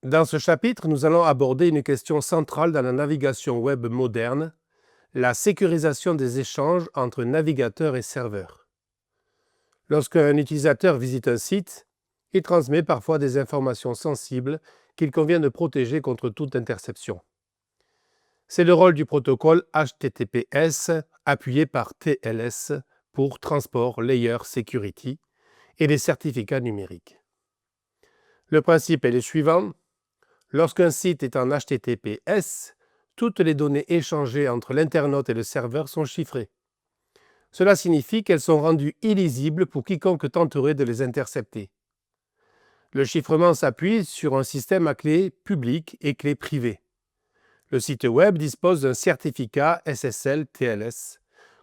Dans ce chapitre, nous allons aborder une question centrale dans la navigation web moderne, la sécurisation des échanges entre navigateurs et serveurs. Lorsqu'un utilisateur visite un site, il transmet parfois des informations sensibles qu'il convient de protéger contre toute interception. C'est le rôle du protocole HTTPS appuyé par TLS pour Transport Layer Security et les certificats numériques. Le principe est le suivant. Lorsqu'un site est en HTTPS, toutes les données échangées entre l'internaute et le serveur sont chiffrées. Cela signifie qu'elles sont rendues illisibles pour quiconque tenterait de les intercepter. Le chiffrement s'appuie sur un système à clé publique et clé privée. Le site web dispose d'un certificat SSL-TLS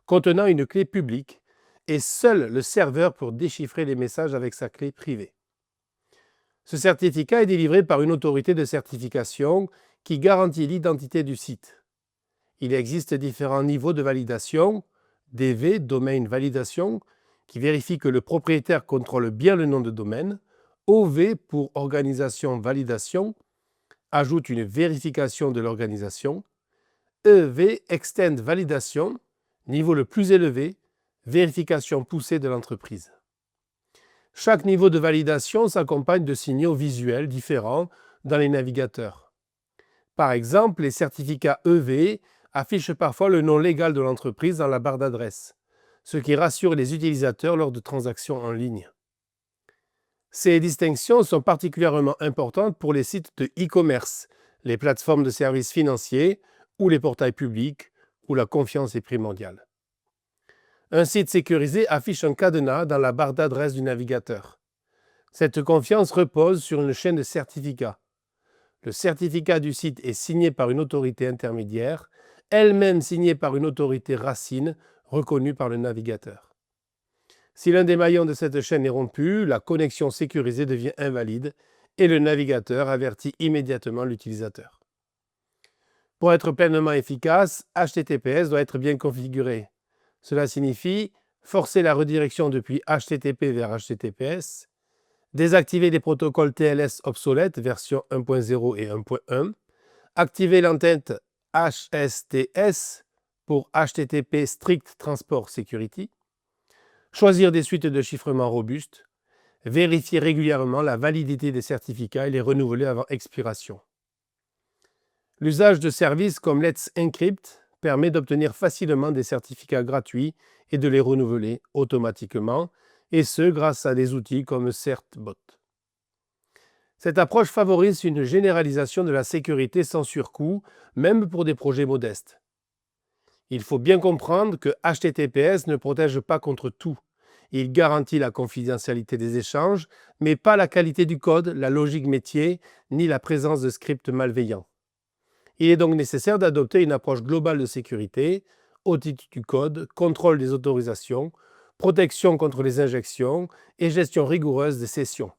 contenant une clé publique et seul le serveur peut déchiffrer les messages avec sa clé privée. Ce certificat est délivré par une autorité de certification qui garantit l'identité du site. Il existe différents niveaux de validation, DV, Domain Validation, qui vérifie que le propriétaire contrôle bien le nom de domaine, OV pour Organisation Validation, ajoute une vérification de l'organisation, EV, Extend Validation, niveau le plus élevé, vérification poussée de l'entreprise. Chaque niveau de validation s'accompagne de signaux visuels différents dans les navigateurs. Par exemple, les certificats EV affichent parfois le nom légal de l'entreprise dans la barre d'adresse, ce qui rassure les utilisateurs lors de transactions en ligne. Ces distinctions sont particulièrement importantes pour les sites de e-commerce, les plateformes de services financiers ou les portails publics où la confiance est primordiale. Un site sécurisé affiche un cadenas dans la barre d'adresse du navigateur. Cette confiance repose sur une chaîne de certificats. Le certificat du site est signé par une autorité intermédiaire, elle-même signée par une autorité racine reconnue par le navigateur. Si l'un des maillons de cette chaîne est rompu, la connexion sécurisée devient invalide et le navigateur avertit immédiatement l'utilisateur. Pour être pleinement efficace, HTTPS doit être bien configuré. Cela signifie forcer la redirection depuis HTTP vers HTTPS, désactiver les protocoles TLS obsolètes version 1.0 et 1.1, activer l'entête HSTS pour HTTP Strict Transport Security, choisir des suites de chiffrement robustes, vérifier régulièrement la validité des certificats et les renouveler avant expiration. L'usage de services comme Let's Encrypt permet d'obtenir facilement des certificats gratuits et de les renouveler automatiquement, et ce grâce à des outils comme CertBot. Cette approche favorise une généralisation de la sécurité sans surcoût, même pour des projets modestes. Il faut bien comprendre que HTTPS ne protège pas contre tout. Il garantit la confidentialité des échanges, mais pas la qualité du code, la logique métier, ni la présence de scripts malveillants. Il est donc nécessaire d'adopter une approche globale de sécurité, audit du code, contrôle des autorisations, protection contre les injections et gestion rigoureuse des sessions.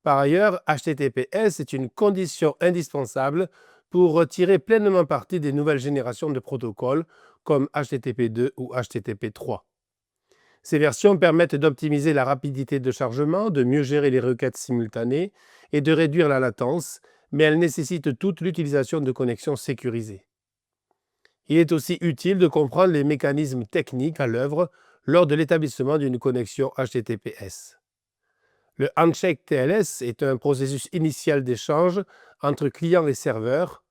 Par ailleurs, HTTPS est une condition indispensable pour tirer pleinement parti des nouvelles générations de protocoles comme HTTP2 ou HTTP3. Ces versions permettent d'optimiser la rapidité de chargement, de mieux gérer les requêtes simultanées et de réduire la latence, mais elles nécessitent toute l'utilisation de connexions sécurisées. Il est aussi utile de comprendre les mécanismes techniques à l'œuvre lors de l'établissement d'une connexion HTTPS. Le handshake TLS est un processus initial d'échange entre client et serveur,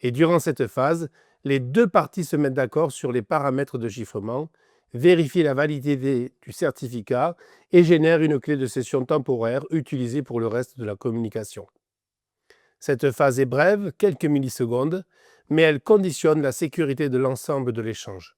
et durant cette phase, les deux parties se mettent d'accord sur les paramètres de chiffrement, vérifient la validité du certificat et génèrent une clé de session temporaire utilisée pour le reste de la communication. Cette phase est brève, quelques millisecondes, mais elle conditionne la sécurité de l'ensemble de l'échange.